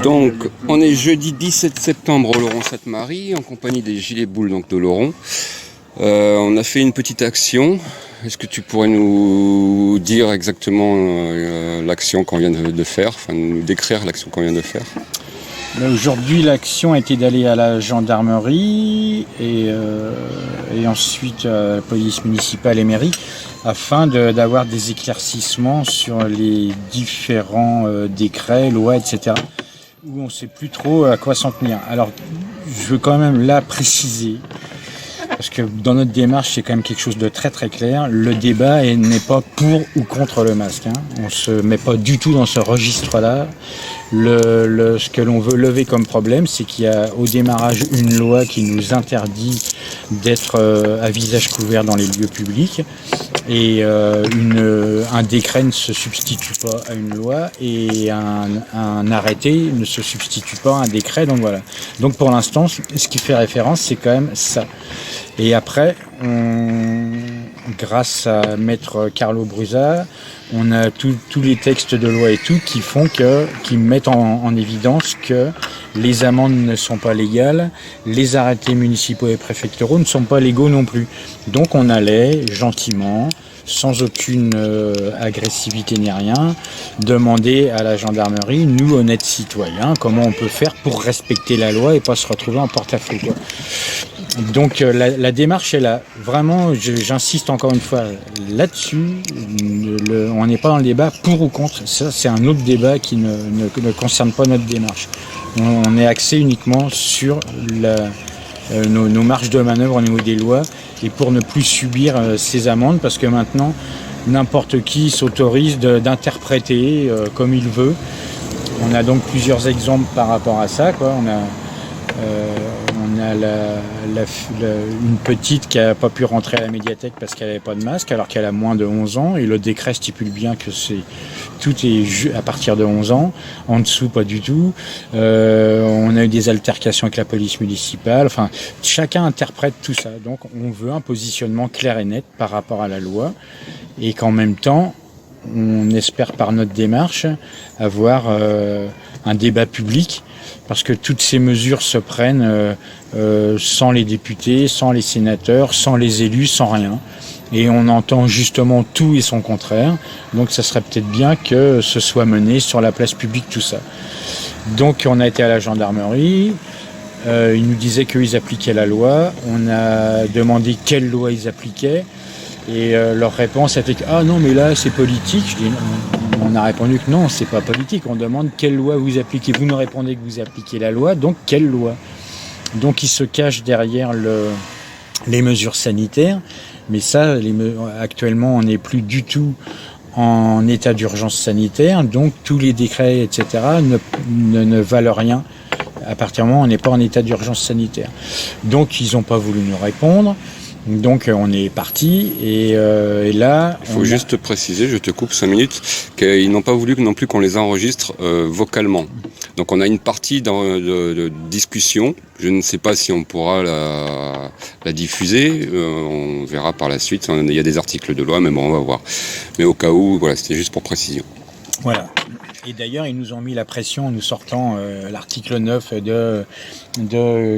Donc, on est jeudi 17 septembre au Laurent-Sainte-Marie, en compagnie des Gilets Boules donc, de Laurent. On a fait une petite action. Est-ce que tu pourrais nous dire exactement l'action qu'on vient de faire, enfin nous décrire l'action qu'on vient de faire? Aujourd'hui, l'action a été d'aller à la gendarmerie et ensuite à la police municipale et mairie afin d'avoir des éclaircissements sur les différents décrets, lois, etc. où on ne sait plus trop à quoi s'en tenir. Alors, je veux quand même là préciser, parce que dans notre démarche, c'est quand même quelque chose de très très clair. Le débat n'est pas pour ou contre le masque. On ne se met pas du tout dans ce registre-là. Ce que l'on veut lever comme problème, c'est qu'il y a au démarrage une loi qui nous interdit d'être à visage couvert dans les lieux publics. Et un décret ne se substitue pas à une loi et un arrêté ne se substitue pas à un décret. Donc voilà. Donc pour l'instant, ce qui fait référence, c'est quand même ça. Et après, grâce à Maître Carlo Brusa, on a tous les textes de loi et tout qui mettent en évidence que les amendes ne sont pas légales, les arrêtés municipaux et préfectoraux ne sont pas légaux non plus. Donc on allait gentiment, sans aucune agressivité ni rien, demander à la gendarmerie, nous honnêtes citoyens, comment on peut faire pour respecter la loi et pas se retrouver en porte-à-faux, quoi. Donc la démarche est là. Vraiment, j'insiste encore une fois là-dessus. On n'est pas dans le débat pour ou contre. Ça, c'est un autre débat qui ne concerne pas notre démarche. On est axé uniquement sur nos marges de manœuvre au niveau des lois et pour ne plus subir ces amendes, parce que maintenant, n'importe qui s'autorise d'interpréter comme il veut. On a donc plusieurs exemples par rapport à ça, quoi. On a une petite qui n'a pas pu rentrer à la médiathèque parce qu'elle n'avait pas de masque alors qu'elle a moins de 11 ans et le décret stipule bien que tout est à partir de 11 ans, en dessous pas du tout. On a eu des altercations avec la police municipale, enfin chacun interprète tout ça, donc on veut un positionnement clair et net par rapport à la loi et qu'en même temps on espère par notre démarche avoir un débat public, parce que toutes ces mesures se prennent sans les députés, sans les sénateurs, sans les élus, sans rien. Et on entend justement tout et son contraire. Donc ça serait peut-être bien que ce soit mené sur la place publique, tout ça. Donc on a été à la gendarmerie. Ils nous disaient qu'ils appliquaient la loi. On a demandé quelle loi ils appliquaient. Et leur réponse était que « Ah non, mais là, c'est politique ». Je dis « On a répondu que non, c'est pas politique. On demande quelle loi vous appliquez. Vous nous répondez que vous appliquez la loi, donc quelle loi ?» Donc ils se cachent derrière les mesures sanitaires. Mais ça, actuellement, on n'est plus du tout en état d'urgence sanitaire. Donc tous les décrets, etc., ne valent rien à partir du moment où on n'est pas en état d'urgence sanitaire. Donc ils n'ont pas voulu nous répondre. Donc on est parti et là... Il faut juste préciser, je te coupe 5 minutes, qu'ils n'ont pas voulu non plus qu'on les enregistre vocalement. Donc on a une partie de discussion, je ne sais pas si on pourra la diffuser, on verra par la suite, il y a des articles de loi, mais bon on va voir. Mais au cas où, voilà, c'était juste pour précision. Voilà. Et d'ailleurs, ils nous ont mis la pression en nous sortant l'article 9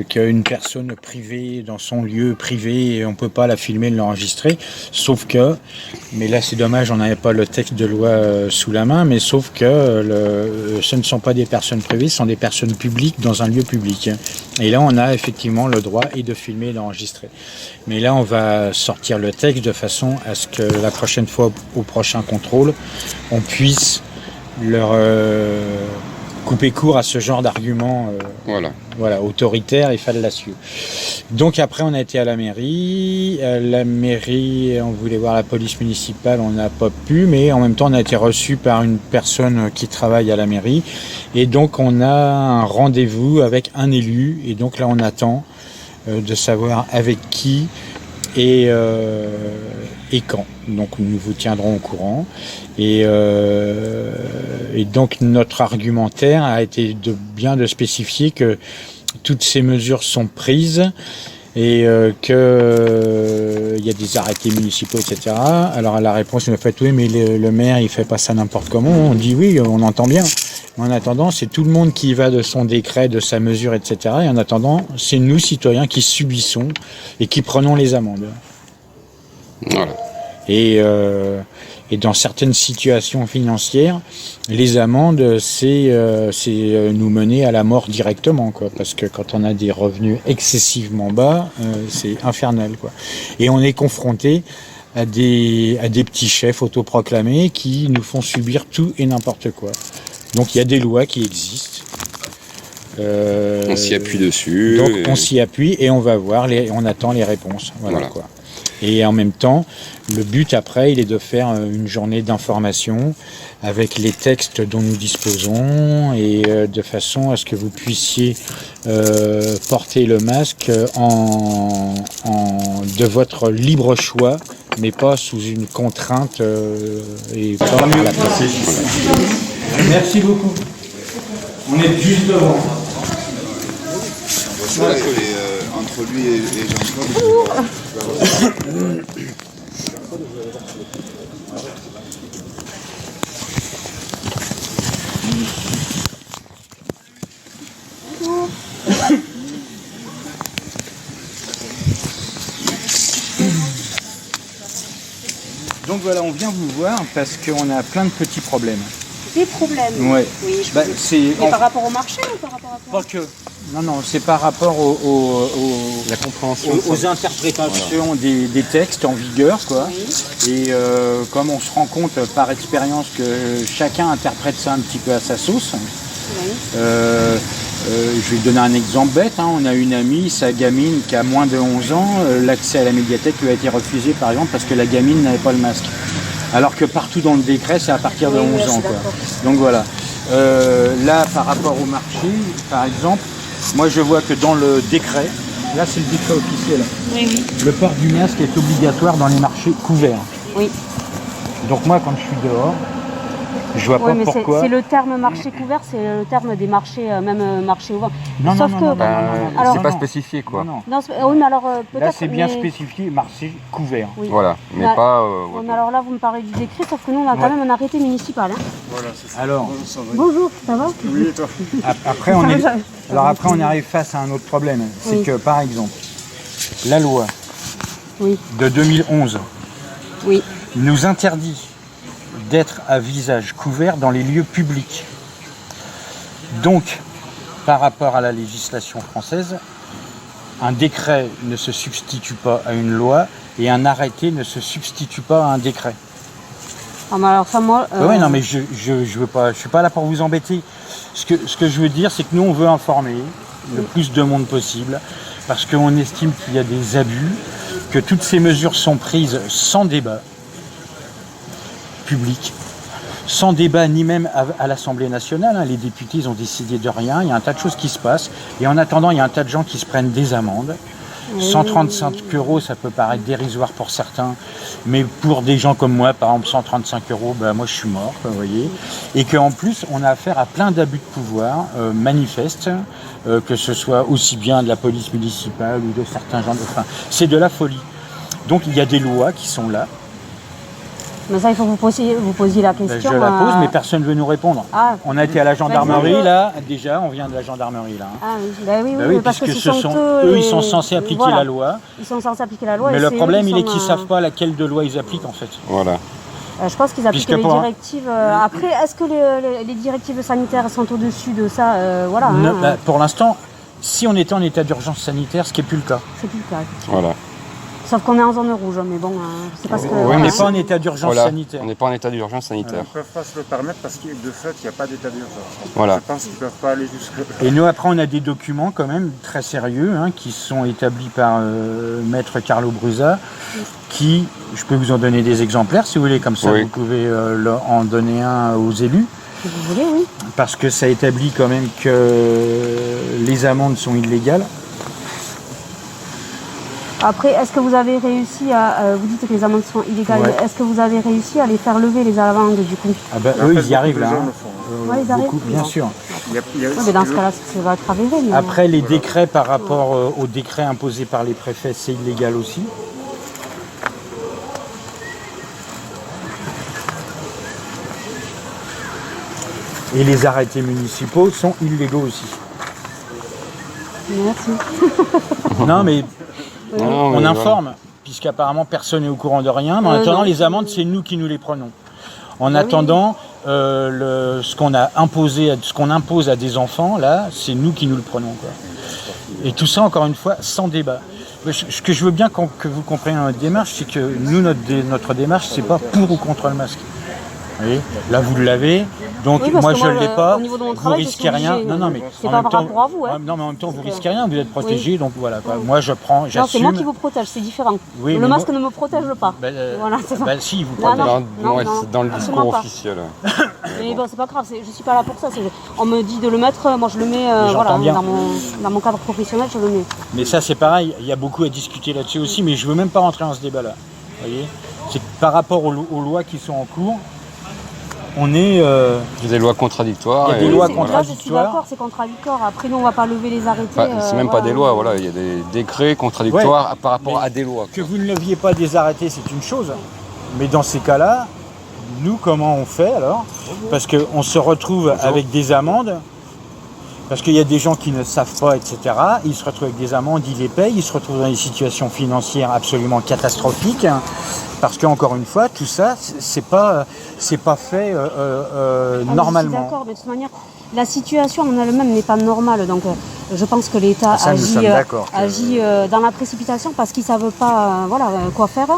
qu'une personne privée dans son lieu privé, on ne peut pas la filmer, l'enregistrer, sauf que, mais là c'est dommage, on n'avait pas le texte de loi sous la main, mais sauf que ce ne sont pas des personnes privées, ce sont des personnes publiques dans un lieu public. Et là, on a effectivement le droit et de filmer et d'enregistrer. Mais là, on va sortir le texte de façon à ce que la prochaine fois, au prochain contrôle, on puisse leur couper court à ce genre d'arguments autoritaires et fallacieux. Donc après on a été à la mairie. On voulait voir la police municipale, on n'a pas pu, mais en même temps on a été reçu par une personne qui travaille à la mairie et donc on a un rendez-vous avec un élu et donc là on attend de savoir avec qui et quand. Donc nous vous tiendrons au courant. Et donc notre argumentaire a été de spécifier que toutes ces mesures sont prises et qu'il y a des arrêtés municipaux, etc. Alors la réponse nous a fait oui, mais le maire il fait pas ça n'importe comment. On dit oui, on entend bien. Mais en attendant, c'est tout le monde qui va de son décret, de sa mesure, etc. Et en attendant, c'est nous citoyens qui subissons et qui prenons les amendes. Voilà. Et dans certaines situations financières, les amendes, c'est nous mener à la mort directement, quoi. Parce que quand on a des revenus excessivement bas, c'est infernal, quoi. Et on est confronté à des petits chefs autoproclamés qui nous font subir tout et n'importe quoi. Donc il y a des lois qui existent. On s'y appuie dessus. Donc on s'y appuie et on va voir, on attend les réponses. Voilà. Quoi. Et en même temps, le but après, il est de faire une journée d'information avec les textes dont nous disposons et de façon à ce que vous puissiez porter le masque de votre libre choix, mais pas sous une contrainte et pas à la place. Merci beaucoup. On est juste devant. Entre lui et Jean-Claude. Donc voilà, on vient vous voir parce qu'on a plein de petits problèmes. Des problèmes. Ouais. Oui, mais par rapport au marché ou par rapport à quoi? Pas que. Non, c'est par rapport la compréhension, aux interprétations des textes en vigueur, quoi. Oui. Et comme on se rend compte par expérience que chacun interprète ça un petit peu à sa sauce. Oui. Je vais donner un exemple bête. On a une amie, sa gamine qui a moins de 11 ans, l'accès à la médiathèque lui a été refusé par exemple parce que la gamine n'avait pas le masque. Alors que partout dans le décret, c'est à partir de 11 ans. Quoi. Donc voilà. Là, par rapport au marché, par exemple, moi je vois que dans le décret, là c'est le décret officiel, oui. Le port du masque est obligatoire dans les marchés couverts. Oui. Donc moi quand je suis dehors, je vois pas pourquoi. C'est le terme marché couvert, c'est le terme des marchés, même marché ouvert. Non, Sauf que, c'est pas spécifié quoi. Non. Oui, mais alors peut-être. Là c'est bien spécifié marché couvert. Oui. Voilà, mais pas. Mais alors là vous me parlez du décret, sauf que nous on a quand même un arrêté municipal. Voilà, c'est ça. Alors. Bonjour, ça va? Oui, et toi? Après on arrive face à un autre problème, c'est que par exemple la loi de 2011 nous interdit d'être à visage couvert dans les lieux publics. Donc, par rapport à la législation française, un décret ne se substitue pas à une loi et un arrêté ne se substitue pas à un décret. Ah, mais alors ça, moi... Oui, non, mais je veux pas, je suis pas là pour vous embêter. Ce que je veux dire, c'est que nous, on veut informer le plus de monde possible parce qu'on estime qu'il y a des abus, que toutes ces mesures sont prises sans débat public, sans débat ni même à l'Assemblée nationale. Les députés ils ont décidé de rien, il y a un tas de choses qui se passent et en attendant il y a un tas de gens qui se prennent des amendes. 135 €, ça peut paraître dérisoire pour certains, mais pour des gens comme moi, par exemple 135 €, moi je suis mort, vous voyez. Et qu'en plus on a affaire à plein d'abus de pouvoir manifestes, que ce soit aussi bien de la police municipale ou de certains gens, enfin c'est de la folie. Donc il y a des lois qui sont là. Mais ça, il faut que vous posiez la question. Je la pose, mais personne ne veut nous répondre. Ah, on a été à la gendarmerie, là, déjà, on vient de la gendarmerie, là. Ah oui, parce que eux, ils sont censés appliquer la loi. Ils sont censés appliquer la loi. Mais le problème, il est qu'ils ne savent pas laquelle de loi ils appliquent, en fait. Voilà. Je pense qu'ils appliquent les directives. Après, est-ce que les directives sanitaires sont au-dessus de ça? Voilà. Pour l'instant, si on était en état d'urgence sanitaire, ce qui n'est plus le cas. C'est plus le cas. Voilà. Sauf qu'on est en zone rouge, mais bon, c'est parce que... Oui, on n'est pas en état d'urgence sanitaire. On n'est pas en état d'urgence sanitaire. Ils ne peuvent pas se le permettre parce que de fait, il n'y a pas d'état d'urgence. Voilà. Je pense qu'ils ne peuvent pas aller jusque-là. Et nous, après, on a des documents quand même très sérieux qui sont établis par Maître Carlo Brusa, qui, je peux vous en donner des exemplaires si vous voulez, comme ça vous pouvez en donner un aux élus. Si vous voulez, oui. Parce que ça établit quand même que les amendes sont illégales. Après, est-ce que vous avez réussi à... vous dites que les amendes sont illégales. Est-ce que vous avez réussi à les faire lever, les amendes, du coup? Eux, ils y arrivent, là. Ils arrivent. Bien sûr. mais dans ce cas-là, ça va être avéré. Mais... Après, les décrets par rapport aux décrets imposés par les préfets, c'est illégal aussi. Et les arrêtés municipaux sont illégaux aussi. Merci. Non, mais Non, on mais informe, puisqu'apparemment personne n'est au courant de rien. Mais en attendant, non. les amendes, c'est nous qui nous les prenons. En attendant, ce qu'on impose à des enfants, là, c'est nous qui nous le prenons, quoi. Et tout ça, encore une fois, sans débat. Ce que je veux bien que vous compreniez dans notre démarche, c'est que nous, notre démarche, c'est pas pour ou contre le masque. Vous voyez, là, vous l'avez. Donc Oui, moi je ne l'ai pas, au niveau de mon vous travail, risquez rien. Non, mais c'est en pas même par temps, rapport à vous. Hein. non, mais en même temps vous risquez rien, vous êtes protégé, donc voilà. Quoi. Moi je prends, Non, c'est j'assume. moi qui vous protège, c'est différent. Oui, le mais masque moi- ne me protège pas. Voilà, c'est ça. si, il vous Non, protège. non. c'est dans le absolument discours pas. officiel. Mais bon, c'est pas grave, je suis pas là pour ça. On me dit de le mettre, moi je le mets j'entends bien. dans mon cadre professionnel, je le mets. Mais ça c'est pareil, il y a beaucoup à discuter là-dessus aussi, mais je veux même pas rentrer dans ce débat-là. Vous voyez, c'est que par rapport aux lois qui sont en cours, on est. Il y a des lois contradictoires. Il y a des et lois voilà. Là, je suis d'accord, c'est contradictoire. Après, nous, on va pas lever les arrêtés. Enfin, c'est même pas des lois, voilà, il y a des décrets contradictoires par rapport Mais à des lois. Que vous ne leviez pas des arrêtés, c'est une chose. Mais dans ces cas-là, nous, comment on fait alors? Parce qu'on se retrouve avec des amendes, parce qu'il y a des gens qui ne savent pas, etc. Ils se retrouvent avec des amendes, ils les payent, ils se retrouvent dans des situations financières absolument catastrophiques. Parce qu'encore une fois, tout ça, c'est pas fait normalement. Je suis d'accord, mais de toute manière, la situation en elle-même n'est pas normale. Donc, je pense que l'État Ça, nous sommes d'accord que- agit dans la précipitation parce qu'ils ne savent pas quoi faire.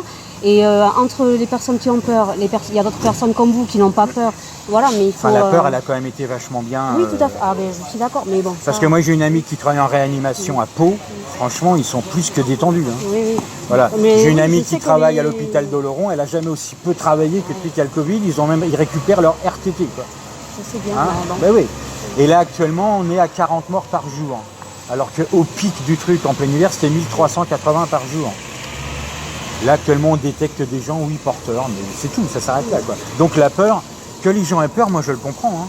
Et entre les personnes qui ont peur, il y a d'autres personnes comme vous qui n'ont pas peur. Voilà, mais il faut. Enfin, la peur, elle a quand même été vachement bien. Oui, tout à fait. Ah, ben, je suis d'accord, mais bon. Parce ça- que moi, j'ai une amie qui travaille en réanimation à Pau. Franchement, ils sont plus que détendus. Hein. Oui, oui. Voilà. Mais J'ai une oui, amie je sais qui que travaille les- à l'hôpital d'Oloron. Elle a jamais aussi peu travaillé que depuis qu'il y a le Covid. Ils récupèrent leur RTT, quoi. Ça, c'est bien. Hein bon. Ben oui. Et là, actuellement, on est à 40 morts par jour. Alors qu'au pic du truc, en plein hiver, c'était 1380 par jour. Là, actuellement, on détecte des gens, oui, porteurs, mais c'est tout, ça s'arrête là, quoi. Donc la peur, que les gens aient peur, moi je le comprends. Hein.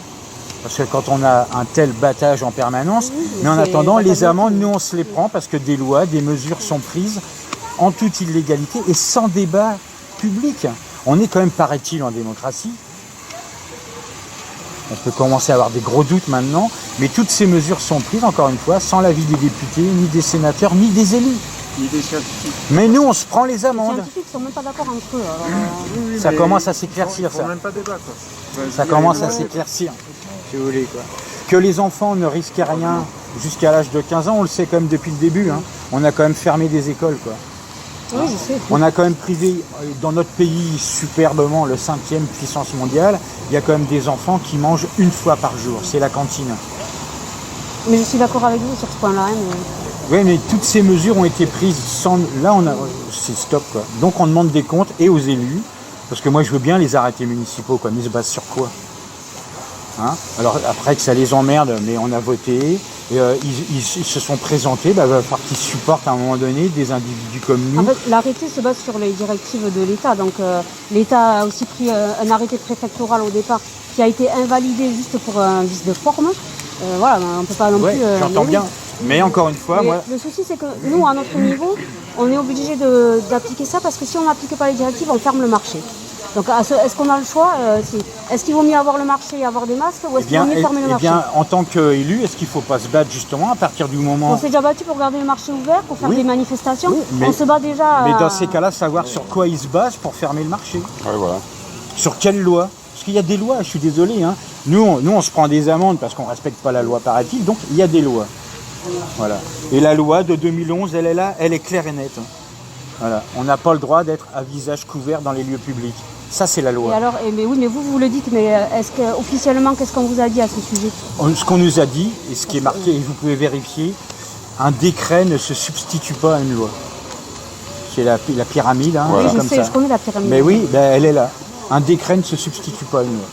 Parce que quand on a un tel battage en permanence, mais en c'est attendant, pas les facile. amendes, nous, on se les prend parce que des lois, des mesures sont prises en toute illégalité et sans débat public. On est quand même, paraît-il, en démocratie. On peut commencer à avoir des gros doutes maintenant, mais toutes ces mesures sont prises, encore une fois, sans l'avis des députés, ni des sénateurs, ni des élus. Il est scientifique. Mais nous, on se prend les Les amendes. scientifiques ne sont même pas d'accord entre eux. alors, Oui, Ça mais commence à s'éclaircir, ils font ça. même pas débat, quoi. Ça commence à s'éclaircir, si vous voulez, quoi. Que les enfants ne risquaient rien jusqu'à l'âge de 15 ans, on le sait quand même depuis le début. Hein. On a quand même fermé des écoles, quoi. oui, je sais. On a quand même privé, dans notre pays, superbement, le 5e puissance mondiale, il y a quand même des enfants qui mangent une fois par jour. C'est la cantine. Mais je suis d'accord avec vous sur ce point-là. Hein, mais... Oui, mais toutes ces mesures ont été prises sans... Là, c'est stop, quoi. Donc, on demande des comptes et aux élus, parce que moi, je veux bien les arrêtés municipaux, quoi. Mais ils se basent sur quoi? Hein? Alors, après que ça les emmerde, mais on a voté, et, ils se sont présentés, bah, il va falloir qu'ils supportent à un moment donné des individus comme nous. En fait, l'arrêté se base sur les directives de l'État. Donc, l'État a aussi pris un arrêté préfectoral au départ qui a été invalidé juste pour un vice de forme. Voilà, on ne peut pas non Ouais, plus... j'entends mais bien. oui. Mais encore une fois, Mais moi... le souci, c'est que nous, à notre niveau, on est obligé d'appliquer ça parce que si on n'applique pas les directives, on ferme le marché. Donc, est-ce qu'on a le choix Est-ce qu'il vaut mieux avoir le marché et avoir des masques ou est-ce qu'il vaut mieux fermer le marché? En tant qu'élu, est-ce qu'il ne faut pas se battre justement à partir du moment... On s'est déjà battu pour garder le marché ouvert, pour faire Oui. des manifestations. Oui, mais- on se bat déjà... Mais dans ces cas-là, savoir sur quoi ils se basent pour fermer le marché. Ouais, voilà. Sur quelle loi? Parce qu'il y a des lois, je suis désolé. Hein. Nous, on se prend des amendes parce qu'on ne respecte pas la loi, paraît-il. Donc, il y a des lois. Voilà. Et la loi de 2011, elle est là, elle est claire et nette. Voilà. On n'a pas le droit d'être à visage couvert dans les lieux publics. Ça, c'est la Et loi. alors, mais oui, mais vous le dites, mais est-ce que officiellement, qu'est-ce qu'on vous a dit à ce sujet? Ce qu'on nous a dit, et ce qui est marqué, et vous pouvez vérifier, un décret ne se substitue pas à une loi. C'est la pyramide, hein, Voilà. Oui, je comme sais, ça. je connais la pyramide. Mais oui, ben, elle est là. Un décret ne se substitue pas à une loi.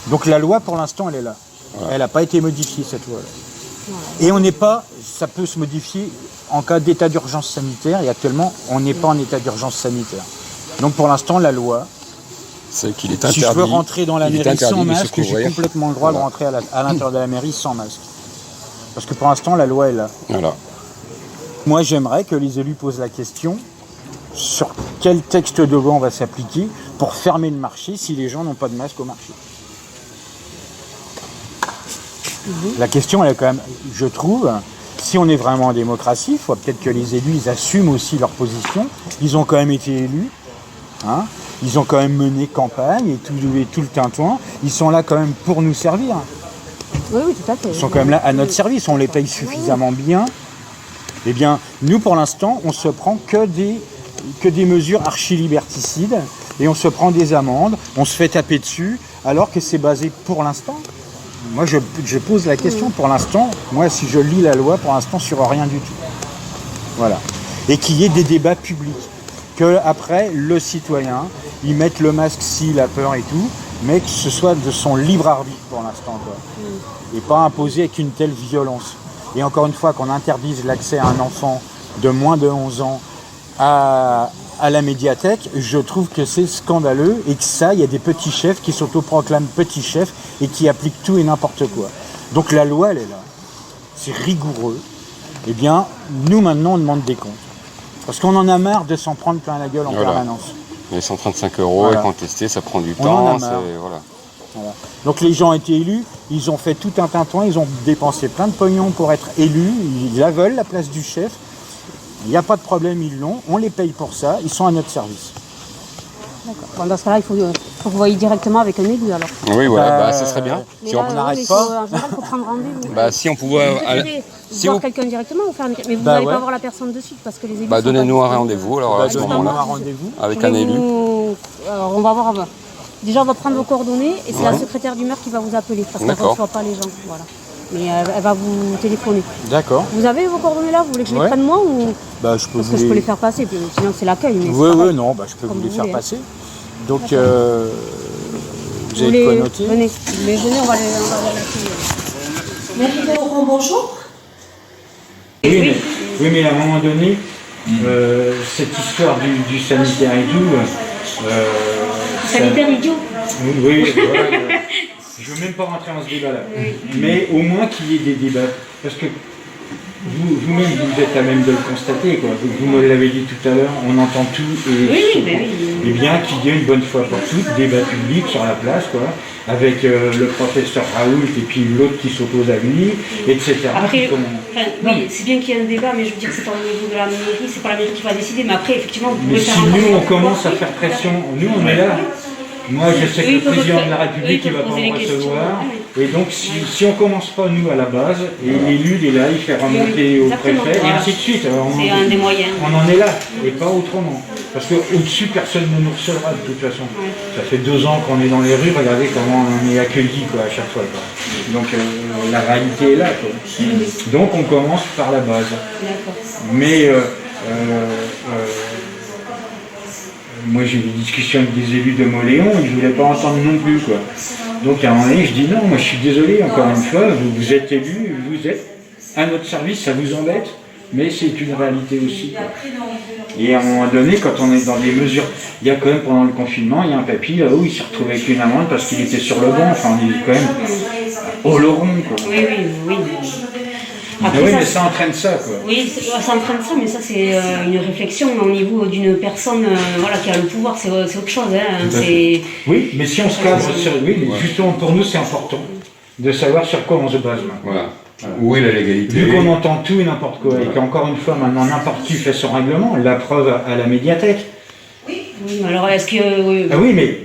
Donc la loi, pour l'instant, elle est là. Elle n'a pas été modifiée, cette loi-là. Et on n'est pas, ça peut se modifier en cas d'état d'urgence sanitaire, et actuellement, on n'est pas en état d'urgence sanitaire. Donc pour l'instant, la loi, C'est qu'il est Si interdit. je veux rentrer dans la il est mairie sans interdit de se masque, j'ai couvrir. complètement le droit de Voilà. rentrer à l'intérieur de la mairie sans masque. Parce que pour l'instant, la loi est là. Voilà. Moi, j'aimerais que les élus posent la question sur quel texte de loi on va s'appliquer pour fermer le marché si les gens n'ont pas de masque au marché. La question, elle est quand même, je trouve, si on est vraiment en démocratie, il faut peut-être que les élus, ils assument aussi leur position. Ils ont quand même été élus, hein. Ils ont quand même mené campagne et tout le tintouin. Ils sont là quand même pour nous servir. Oui, oui, tout à fait. Ils sont quand même là à notre service. On les paye suffisamment bien. Eh bien, nous, pour l'instant, on se prend que des mesures archi-liberticides et on se prend des amendes, on se fait taper dessus, alors que c'est basé pour l'instant. Moi, je pose la question pour l'instant. Moi, si je lis la loi, pour l'instant, sur rien du tout. Voilà. Et qu'il y ait des débats publics. Que après, le citoyen, il mette le masque s'il a peur et tout, mais que ce soit de son libre arbitre pour l'instant, quoi. Et pas imposé avec une telle violence. Et encore une fois, qu'on interdise l'accès à un enfant de moins de 11 ans à la médiathèque, je trouve que c'est scandaleux et que ça, il y a des petits chefs qui s'autoproclament petits chefs et qui appliquent tout et n'importe quoi. Donc la loi, elle est là. C'est rigoureux. Eh bien, nous, maintenant, on demande des comptes. Parce qu'on en a marre de s'en prendre plein la gueule en Voilà. permanence. Les 135 € Voilà. et contester, ça prend du On en a temps. marre. Voilà. Voilà. Donc les gens ont été élus, ils ont fait tout un tintouin, ils ont dépensé plein de pognon pour être élus, ils la veulent, la place du chef. Il n'y a pas de problème, ils l'ont, on les paye pour ça, ils sont à notre service. D'accord. Bon, dans ce cas-là, il faut que vous voyez directement avec un élu alors. Oui, voilà, ce serait bien. Mais Si là, on, on n'arrête oui, pas. En général, il faut prendre rendez-vous. si on pouvait... Vous préférez si voir vous- quelqu'un directement ou faire une... Mais vous Bah n'allez ouais. pas voir la personne de suite parce que les élus. Bah, sont donnez-nous pas un disponibles. rendez-vous alors Bah, à ce donnez-nous moment-là, un rendez-vous. avec Je un vais élu. Alors, on va voir. Déjà, on va prendre vos coordonnées et c'est la Ouais. secrétaire du maire qui va vous appeler parce qu'elle ne D'accord. reçoit pas les gens. Voilà. Mais elle va vous téléphoner. D'accord. Vous avez vos coordonnées là? Vous voulez que je les Ouais. prenne moi ou Bah, je peux parce vous que je peux les... les faire passer? Puis, sinon, c'est l'accueil. mais Oui, c'est pareil. non, bah, je peux Comme vous les vous faire voulez, hein. passer. Donc, vous Vous avez voulez- quoi noter? Venez, on va l'accueillir. Marie Laurent, bonjour. Oui, mais à un moment donné, cette histoire du sanitaire et tout... Sanitaire idiot. Oui, voilà, je veux même pas rentrer dans ce débat-là. Mais au moins qu'il y ait des débats. Parce que vous-même, vous êtes à même de le constater, quoi. Vous me l'avez dit tout à l'heure, on entend tout et et bien qu'il y ait une bonne fois pour toutes, débat public sur la place, quoi, avec le professeur Raoult et puis l'autre qui s'oppose à lui, etc. Après, Comment- oui, c'est bien qu'il y ait un débat, mais je veux dire que c'est pas au niveau de la mairie, c'est pas la mairie qui va décider, mais après, effectivement, vous Mais pouvez si faire un nous, on rapport. commence à faire pression, nous, on est là. Moi, je sais que Oui, le ils peuvent président poser- de la oui, République, ils il va peuvent pas poser me les questions. recevoir. Ah Et donc, si on commence pas, nous, à la base, et l'élu, il est là, il fait remonter au exactement, préfet, et voilà. ainsi de suite. Alors, C'est un des moyens. on en est là, et pas autrement. Parce qu'au-dessus, personne ne nous recevra, de toute façon. Ça fait 2 ans qu'on est dans les rues, regardez comment on est accueillis, quoi, à chaque fois, quoi. Donc, la réalité est là, quoi. Donc, on commence par la base. D'accord. Mais moi j'ai eu des discussions avec des élus de Moléon, ils ne voulaient pas entendre non plus, quoi. Donc à un moment donné, je dis non, moi je suis désolé, encore une fois, vous êtes élus, vous êtes à notre service, ça vous embête, mais c'est une réalité aussi, quoi. Et à un moment donné, quand on est dans des mesures, il y a quand même pendant le confinement, il y a un papy là-haut, il s'est retrouvé avec une amende parce qu'il était sur le banc, enfin on est quand même au laurent, quoi. Oui. Mais Après, oui, ça, mais ça entraîne ça, quoi. oui, ça entraîne ça, mais ça, c'est une réflexion au niveau d'une personne voilà, qui a le pouvoir, c'est autre chose. Hein. Tout à C'est... Oui, mais si on se cadre sur... Oui, mais justement, pour nous, c'est important de savoir sur quoi on se base maintenant. Voilà. Où est la légalité? Vu qu'on entend tout et n'importe quoi, et qu'encore une fois, maintenant, n'importe qui fait son règlement, la preuve à la médiathèque. Oui, mais alors, est-ce que... Ah oui, mais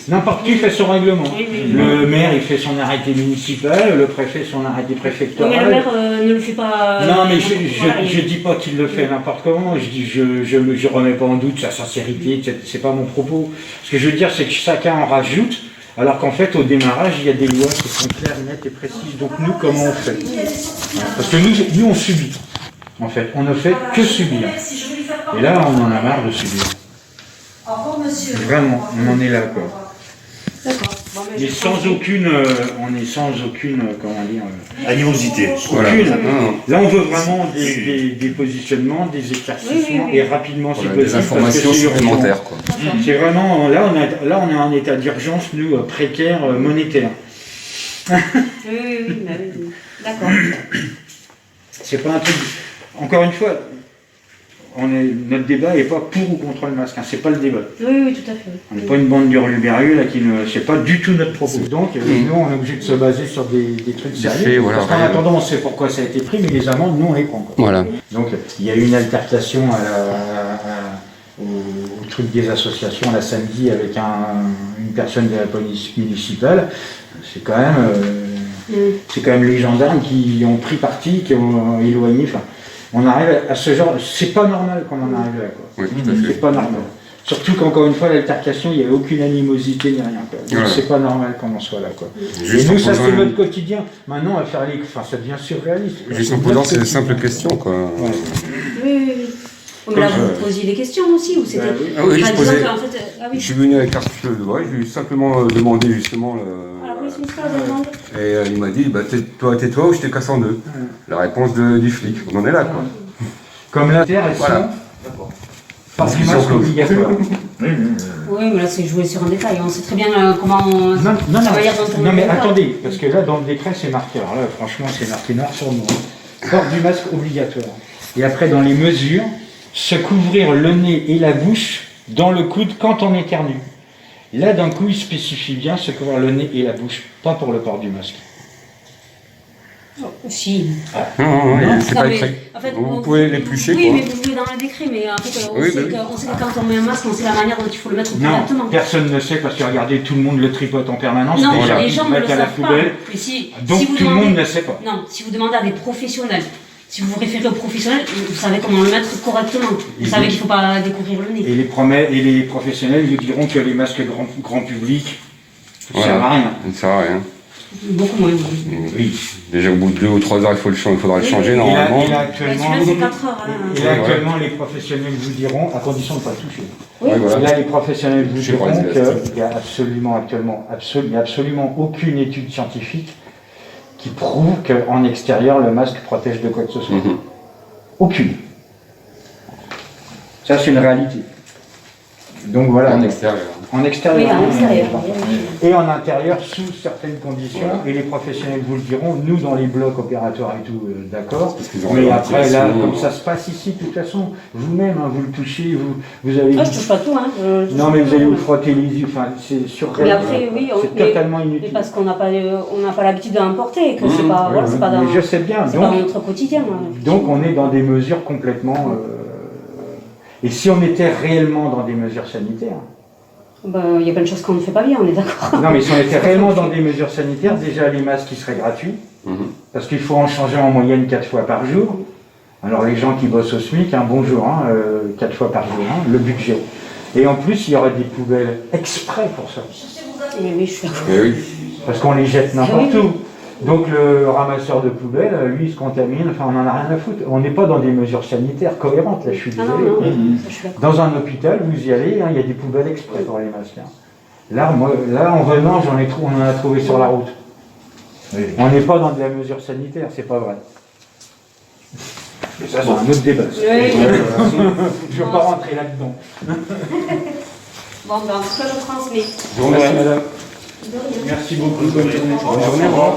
n'importe qui fait son règlement. Oui. Le maire, il fait son arrêté municipal, le préfet son arrêté Oui, préfectoral. mais le maire ne le fait pas... Non, mais voilà, je dis pas qu'il le fait n'importe comment, je remets pas en doute sa sincérité, c'est pas mon propos. Ce que je veux dire, c'est que chacun en rajoute, alors qu'en fait, au démarrage, il y a des lois qui sont claires, nettes et précises. Donc nous, comment on fait? Parce que nous, on subit. En fait, on ne fait que subir. Et là, on en a marre de subir. Au revoir, monsieur. Vraiment, on en est là, quoi. D'accord. Bon, Mais je sans pense que- aucune, on est sans aucune, comment dire, Animosité. Voilà. aucune. Non, Là, on veut vraiment des positionnements, des éclaircissements Oui. et rapidement si voilà, possible. des informations parce que c'est urgent. supplémentaires, quoi. C'est vraiment, là, on est en état d'urgence, nous, précaire, monétaire. Oui, bah oui. D'accord. C'est pas un truc. Encore une fois, notre débat n'est pas pour ou contre le masque, hein, c'est pas le débat. Oui, tout à fait. On n'est pas une bande d'hurluberlus là qui ne. C'est pas du tout notre propos. Donc, nous, on est obligé de se baser sur des trucs sérieux. faits, voilà, parce qu'en réels. attendant, on sait pourquoi ça a été pris, mais les amendes, nous, on les prend. Quoi. Voilà. Donc, il y a eu une altercation au truc des associations là samedi avec une personne de la police municipale. C'est quand même les gendarmes qui ont pris parti, qui ont éloigné. Enfin, on arrive à ce genre. C'est pas normal qu'on en arrive là. Quoi. Oui, tout à fait. C'est pas normal. Surtout qu'encore une fois, l'altercation, il n'y avait aucune animosité ni rien. Quoi. Donc, Voilà. c'est pas normal qu'on en soit là. Quoi. Juste Et en nous, ça posant c'est un- notre quotidien. Maintenant, à faire les. Enfin, ça devient surréaliste. Juste en C'est posant notre ces quotidien. simples questions, quoi. Ouais. Oui. Mais là, vous posiez des questions aussi, ou c'était. Bah oui. Ah oui, Par je posais- exemple, en fait, ah Je oui. suis venu avec carte sur le doigt, je lui ai simplement demandé justement À la police municipale, vous demande. et il m'a dit bah tais-toi ou je te casse en deux. La réponse du flic, on en est là quoi. Comme la terre, elles Voilà. sont. Pas du Discussion masque close. obligatoire. Oui, mais là, c'est jouer sur un détail. On sait très bien comment. Non, la manière dont on non, mais le fait. attendez, parce que là, dans le décret, c'est marqué. Alors là, franchement, c'est marqué noir sur noir. Port du masque obligatoire. Et après, dans les mesures, se couvrir le nez et la bouche dans le coude quand on éternue. Là, d'un coup, il spécifie bien se couvrir le nez et la bouche, pas pour le port du masque. Si. Non, c'est Non, pas mais, écrit. en fait, Vous pouvez l'éplucher Oui, quoi. mais vous jouez dans le décret, mais en fait, on, Oui, sait bah oui. on sait que quand on met un masque, on sait la manière dont il faut le mettre Non, correctement. personne ne sait parce que regardez, tout le monde le tripote en permanence. Non, déjà, les ils gens le ne le mettent à la savent pas. poubelle. Mais si Donc vous tout le demandez- monde ne sait pas. Non, si vous demandez à des professionnels, si vous vous référez aux professionnels, vous savez comment le mettre correctement. Vous savez qu'il ne faut pas découvrir le nez. Et les professionnels vous diront que les masques grand public, ça ne sert à Voilà. rien. Ça ne sert à rien. Beaucoup moins. Oui. Déjà au bout de 2 ou 3 heures, il faudra le Oui, changer oui. normalement. Et là, Ouais, actuellement, celui-là, c'est 4 heures. Hein. et là, actuellement, les professionnels vous diront, à condition de ne pas toucher. Oui. Ouais, voilà. Et là, les professionnels vous Je sais diront pas, c'est la qu'il n'y a il y a absolument aucune étude scientifique qui prouve qu'en extérieur, le masque protège de quoi que ce soit. Mhm. Aucune. Ça, c'est une réalité. Donc voilà. En extérieur. En extérieur. Oui, en extérieur. Et en intérieur, sous certaines conditions, et les professionnels vous le diront, nous dans les blocs opératoires et tout, d'accord. Parce qu'ils ont Mais la après, là, ventilation. comme ça se passe ici, de toute façon, vous-même, hein, vous le touchez, vous allez. Ah, je touche pas tout. Hein. Non, mais vous allez vous frotter les yeux, enfin, c'est surréel. Mais après, oui, c'est mais- totalement Mais inutile. parce qu'on n'a pas l'habitude d'importer, que c'est pas, Oui, voilà, oui, c'est pas dans, mais je sais bien. c'est pas dans Donc, notre quotidien. hein. donc, on est dans des mesures complètement. Et si on était réellement dans des mesures sanitaires, Ben, il y a plein de choses qu'on ne fait pas bien, on est d'accord. non, mais si on était réellement dans des mesures sanitaires, déjà les masques ils seraient gratuits, Mhm. parce qu'il faut en changer en moyenne 4 fois par jour. Alors les gens qui bossent au SMIC, bonjour, 4 fois par jour, le budget. Et en plus, il y aurait des poubelles exprès pour ça, Et oui, je suis d'accord. Eh oui. parce qu'on les jette n'importe Oui. où. Donc le ramasseur de poubelles, lui, il se contamine, enfin on en a rien à foutre. On n'est pas dans des mesures sanitaires cohérentes, là, je suis Ah non, désolé. non, ça, je suis d'accord. Dans un hôpital, vous y allez, il y a des poubelles exprès pour les masques. Là, en venant, on en a trouvé sur la route. On n'est pas dans de la mesure sanitaire, c'est pas vrai. Mais ça, c'est un autre débat. Oui, oui. Je ne veux pas rentrer là-dedans. Bon, ben, en tout cas, je transmets. Je vous remercie, madame. De rien. Merci beaucoup. Bonne journée. Bonne journée, au revoir.